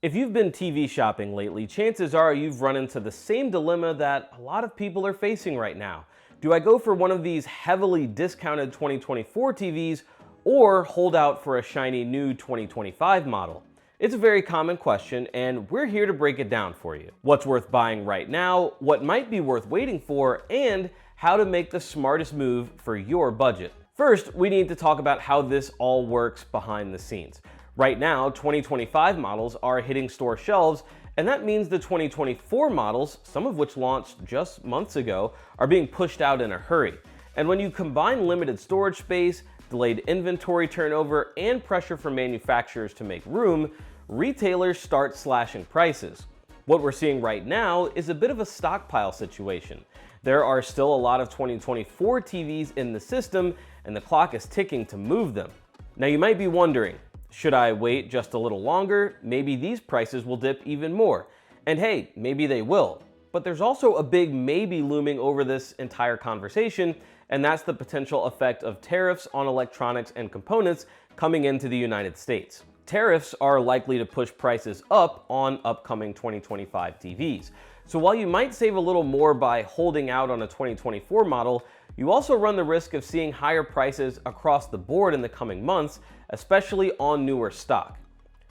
If you've been TV shopping lately, chances are you've run into the same dilemma that a lot of people are facing right now. Do I go for one of these heavily discounted 2024 TVs or hold out for a shiny new 2025 model? It's a very common question, and we're here to break it down for you. What's worth buying right now, what might be worth waiting for, and how to make the smartest move for your budget. First, we need to talk about how this all works behind the scenes. Right now, 2025 models are hitting store shelves, and that means the 2024 models, some of which launched just months ago, are being pushed out in a hurry. And when you combine limited storage space, delayed inventory turnover, and pressure from manufacturers to make room, retailers start slashing prices. What we're seeing right now is a bit of a stockpile situation. There are still a lot of 2024 TVs in the system, and the clock is ticking to move them. Now you might be wondering, should I wait just a little longer? Maybe these prices will dip even more. And hey, maybe they will. But there's also a big maybe looming over this entire conversation, and that's the potential effect of tariffs on electronics and components coming into the United States. Tariffs are likely to push prices up on upcoming 2025 TVs. So while you might save a little more by holding out on a 2024 model, you also run the risk of seeing higher prices across the board in the coming months, especially on newer stock.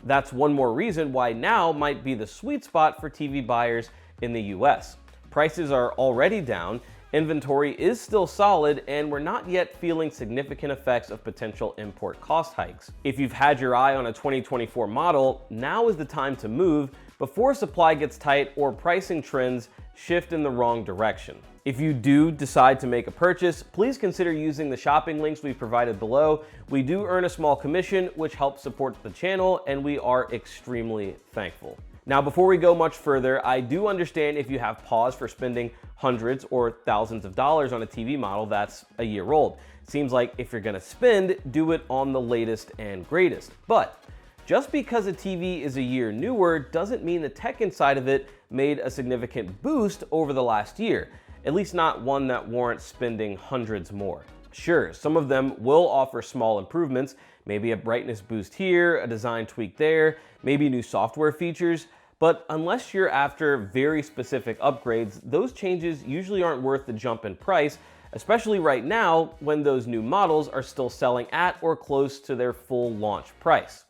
That's one more reason why now might be the sweet spot for TV buyers in the US. Prices are already down, inventory is still solid, and we're not yet feeling significant effects of potential import cost hikes. If you've had your eye on a 2024 model, now is the time to move before supply gets tight or pricing trends shift in the wrong direction. If you do decide to make a purchase, please consider using the shopping links we've provided below. We do earn a small commission, which helps support the channel, and we are extremely thankful. Now, before we go much further, I do understand if you have pause for spending hundreds or thousands of dollars on a TV model that's a year old. It seems like if you're gonna spend, do it on the latest and greatest. But just because a TV is a year newer doesn't mean the tech inside of it made a significant boost over the last year, at least not one that warrants spending hundreds more. Sure, some of them will offer small improvements, maybe a brightness boost here, a design tweak there, maybe new software features, but unless you're after very specific upgrades, those changes usually aren't worth the jump in price, especially right now when those new models are still selling at or close to their full launch price.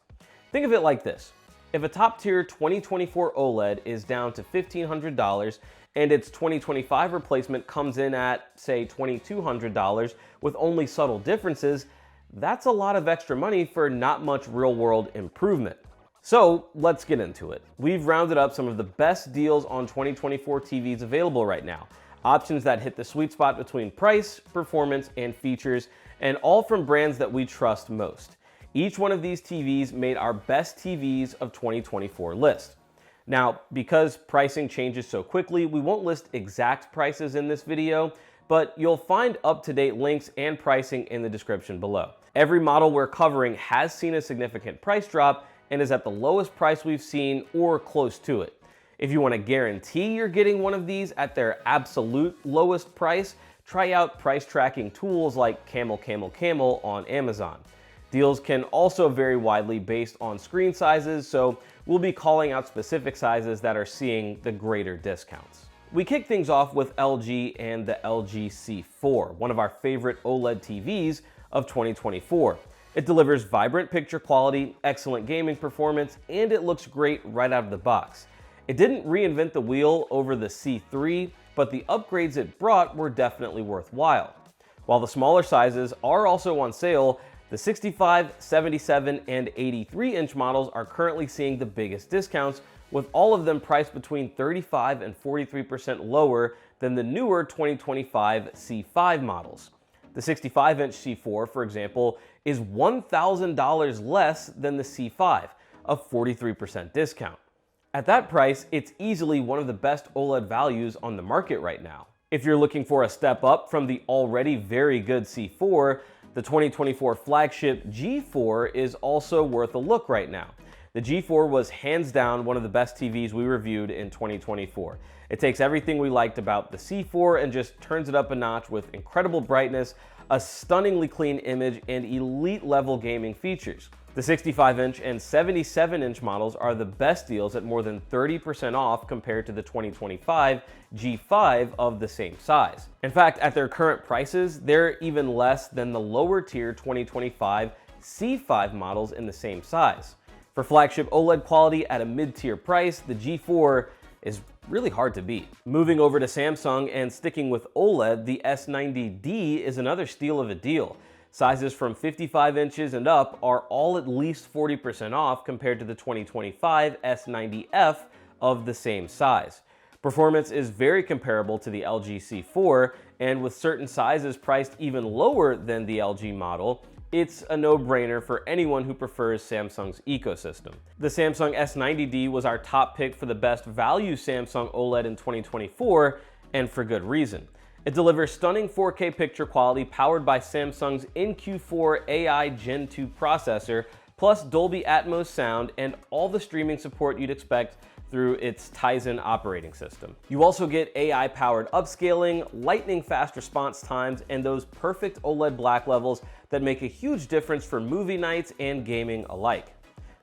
Think of it like this. If a top-tier 2024 OLED is down to $1,500 and its 2025 replacement comes in at, say, $2,200 with only subtle differences, that's a lot of extra money for not much real-world improvement. So let's get into it. We've rounded up some of the best deals on 2024 TVs available right now. Options that hit the sweet spot between price, performance, and features, and all from brands that we trust most. Each one of these TVs made our best TVs of 2024 list. Now, because pricing changes so quickly, we won't list exact prices in this video, but you'll find up-to-date links and pricing in the description below. Every model we're covering has seen a significant price drop and is at the lowest price we've seen or close to it. If you want to guarantee you're getting one of these at their absolute lowest price, try out price tracking tools like Camel on Amazon. Deals can also vary widely based on screen sizes, so we'll be calling out specific sizes that are seeing the greater discounts. We kick things off with LG and the LG C4, one of our favorite OLED TVs of 2024. It delivers vibrant picture quality, excellent gaming performance, and it looks great right out of the box. It didn't reinvent the wheel over the C3, but the upgrades it brought were definitely worthwhile. While the smaller sizes are also on sale, the 65, 77, and 83-inch models are currently seeing the biggest discounts, with all of them priced between 35% and 43% lower than the newer 2025 C5 models. The 65-inch C4, for example, is $1,000 less than the C5, a 43% discount. At that price, it's easily one of the best OLED values on the market right now. If you're looking for a step up from the already very good C4, the 2024 flagship G4 is also worth a look right now. The G4 was hands down one of the best TVs we reviewed in 2024. It takes everything we liked about the C4 and just turns it up a notch with incredible brightness, a stunningly clean image, and elite level gaming features. The 65-inch and 77-inch models are the best deals at more than 30% off compared to the 2025 G5 of the same size. In fact, at their current prices, they're even less than the lower tier 2025 C5 models in the same size. For flagship OLED quality at a mid-tier price, the G4 is really hard to beat. Moving over to Samsung and sticking with OLED, the S90D is another steal of a deal. Sizes from 55 inches and up are all at least 40% off compared to the 2025 S90F of the same size. Performance is very comparable to the LG C4, and with certain sizes priced even lower than the LG model, it's a no-brainer for anyone who prefers Samsung's ecosystem. The Samsung S90D was our top pick for the best value Samsung OLED in 2024, and for good reason. It delivers stunning 4K picture quality powered by Samsung's InQ4 AI Gen 2 processor, plus Dolby Atmos sound and all the streaming support you'd expect through its Tizen operating system. You also get AI-powered upscaling, lightning-fast response times, and those perfect OLED black levels that make a huge difference for movie nights and gaming alike.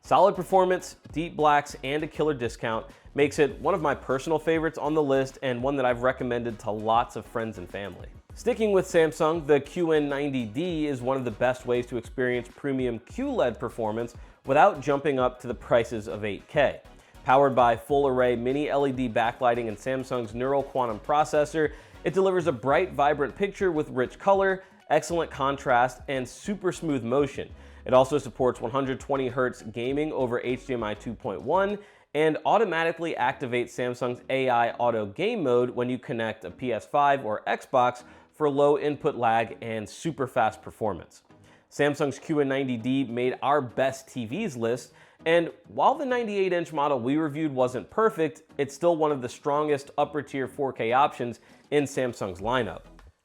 Solid performance, deep blacks, and a killer discount makes it one of my personal favorites on the list and one that I've recommended to lots of friends and family. Sticking with Samsung, the QN90D is one of the best ways to experience premium QLED performance without jumping up to the prices of 8K. Powered by full-array mini-LED backlighting and Samsung's neural quantum processor, it delivers a bright, vibrant picture with rich color, excellent contrast, and super smooth motion. It also supports 120Hz gaming over HDMI 2.1 and automatically activates Samsung's AI Auto Game Mode when you connect a PS5 or Xbox for low input lag and super fast performance. Samsung's QN90D made our best TVs list, and while the 98-inch model we reviewed wasn't perfect, it's still one of the strongest upper-tier 4K options in Samsung's lineup.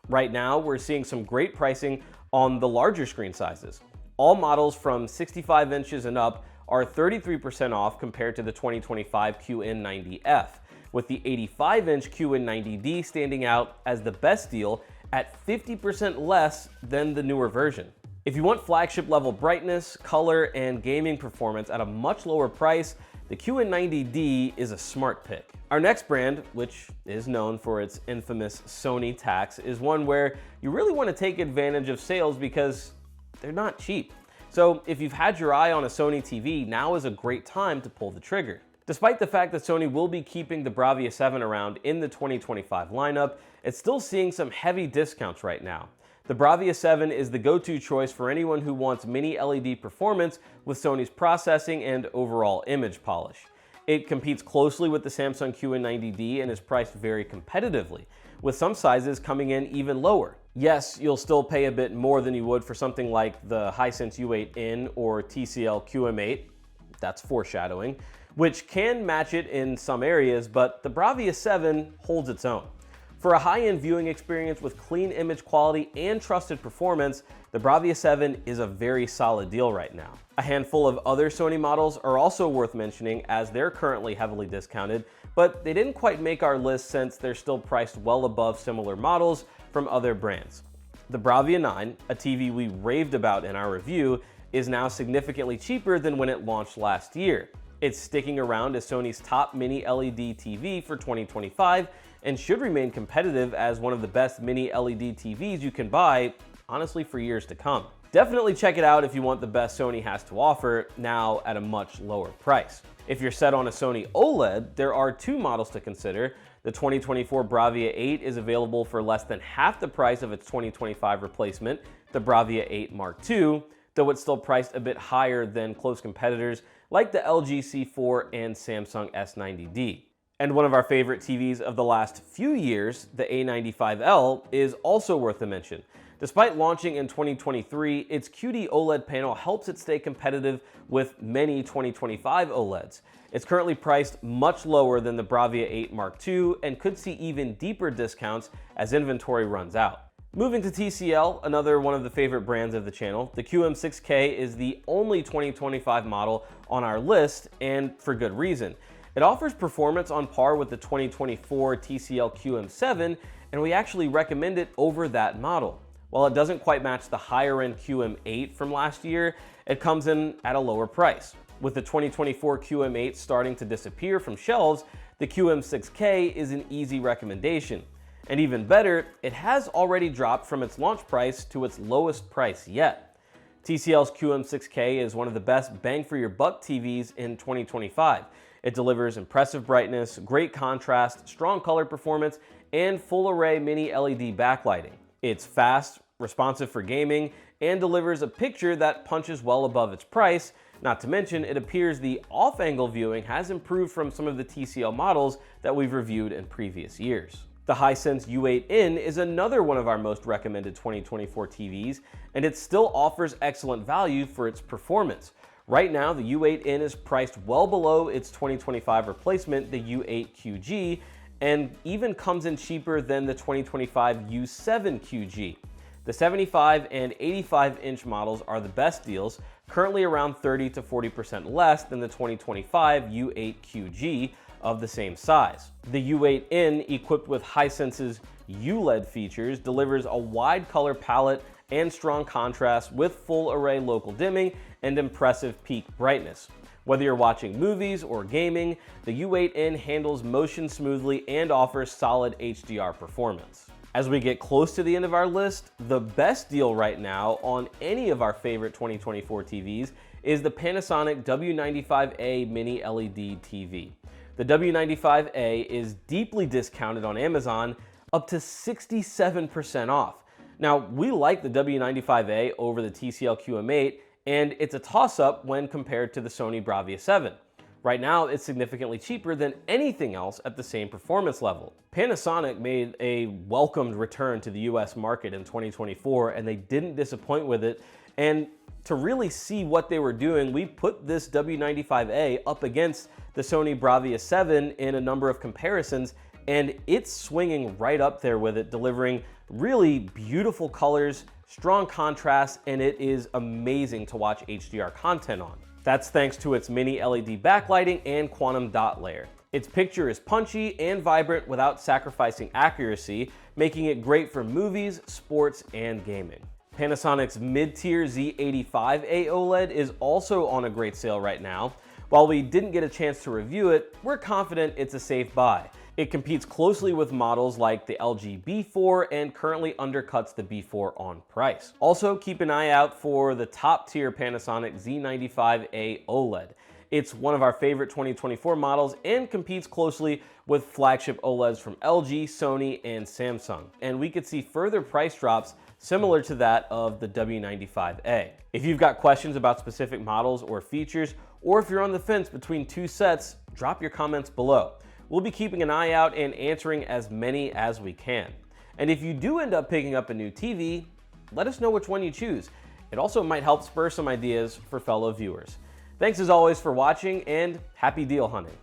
Right now, we're seeing some great pricing on the larger screen sizes. All models from 65 inches and up are 33% off compared to the 2025 QN90F, with the 85-inch QN90D standing out as the best deal at 50% less than the newer version. If you want flagship level brightness, color, and gaming performance at a much lower price, the QN90D is a smart pick. Our next brand, which is known for its infamous Sony tax, is one where you really want to take advantage of sales because they're not cheap. So if you've had your eye on a Sony TV, now is a great time to pull the trigger. Despite the fact that Sony will be keeping the Bravia 7 around in the 2025 lineup, it's still seeing some heavy discounts right now. The Bravia 7 is the go-to choice for anyone who wants mini-LED performance with Sony's processing and overall image polish. It competes closely with the Samsung QN90D and is priced very competitively, with some sizes coming in even lower. Yes, you'll still pay a bit more than you would for something like the Hisense U8N or TCL QM8, that's foreshadowing, which can match it in some areas, but the Bravia 7 holds its own. For a high-end viewing experience with clean image quality and trusted performance, the Bravia 7 is a very solid deal right now. A handful of other Sony models are also worth mentioning as they're currently heavily discounted, but they didn't quite make our list since they're still priced well above similar models from other brands. The Bravia 9, a TV we raved about in our review, is now significantly cheaper than when it launched last year. It's sticking around as Sony's top mini-LED TV for 2025 and should remain competitive as one of the best mini-LED TVs you can buy, honestly, for years to come. Definitely check it out if you want the best Sony has to offer, now at a much lower price. If you're set on a Sony OLED, there are two models to consider. The 2024 Bravia 8 is available for less than half the price of its 2025 replacement, the Bravia 8 Mark II, though it's still priced a bit higher than close competitors like the LG C4 and Samsung S90D. And one of our favorite TVs of the last few years, the A95L, is also worth a mention. Despite launching in 2023, its QD OLED panel helps it stay competitive with many 2025 OLEDs. It's currently priced much lower than the Bravia 8 Mark II and could see even deeper discounts as inventory runs out. Moving to TCL, another one of the favorite brands of the channel, the QM6K is the only 2025 model on our list, and for good reason. It offers performance on par with the 2024 TCL QM7, and we actually recommend it over that model. While it doesn't quite match the higher-end QM8 from last year, it comes in at a lower price. With the 2024 QM8 starting to disappear from shelves, the QM6K is an easy recommendation. And even better, it has already dropped from its launch price to its lowest price yet. TCL's QM6K is one of the best bang for your buck TVs in 2025. It delivers impressive brightness, great contrast, strong color performance, and full array mini LED backlighting. It's fast, responsive for gaming, and delivers a picture that punches well above its price. Not to mention, it appears the off-angle viewing has improved from some of the TCL models that we've reviewed in previous years. The Hisense U8N is another one of our most recommended 2024 TVs, and it still offers excellent value for its performance. Right now, the U8N is priced well below its 2025 replacement, the U8QG, and even comes in cheaper than the 2025 U7QG. The 75 and 85-inch models are the best deals, currently around 30 to 40% less than the 2025 U8QG of the same size. The U8N, equipped with Hisense's ULED features, delivers a wide color palette and strong contrast with full array local dimming and impressive peak brightness. Whether you're watching movies or gaming, the U8N handles motion smoothly and offers solid HDR performance. As we get close to the end of our list, the best deal right now on any of our favorite 2024 TVs is the Panasonic W95A Mini-LED TV. The W95A is deeply discounted on Amazon, up to 67% off. Now, we like the W95A over the TCL QM8, and it's a toss-up when compared to the Sony Bravia 7. Right now, it's significantly cheaper than anything else at the same performance level. Panasonic made a welcomed return to the US market in 2024, and they didn't disappoint with it. And to really see what they were doing, we put this W95A up against the Sony Bravia 7 in a number of comparisons, and it's swinging right up there with it, delivering really beautiful colors, strong contrast, and it is amazing to watch HDR content on. That's thanks to its mini LED backlighting and quantum dot layer. Its picture is punchy and vibrant without sacrificing accuracy, making it great for movies, sports, and gaming. Panasonic's mid-tier Z85A OLED is also on a great sale right now. While we didn't get a chance to review it, we're confident it's a safe buy. It competes closely with models like the LG B4 and currently undercuts the B4 on price. Also, keep an eye out for the top-tier Panasonic Z95A OLED. It's one of our favorite 2024 models and competes closely with flagship OLEDs from LG, Sony, and Samsung. And we could see further price drops similar to that of the W95A. If you've got questions about specific models or features, or if you're on the fence between two sets, drop your comments below. We'll be keeping an eye out and answering as many as we can. And if you do end up picking up a new TV, let us know which one you choose. It also might help spur some ideas for fellow viewers. Thanks as always for watching, and happy deal hunting.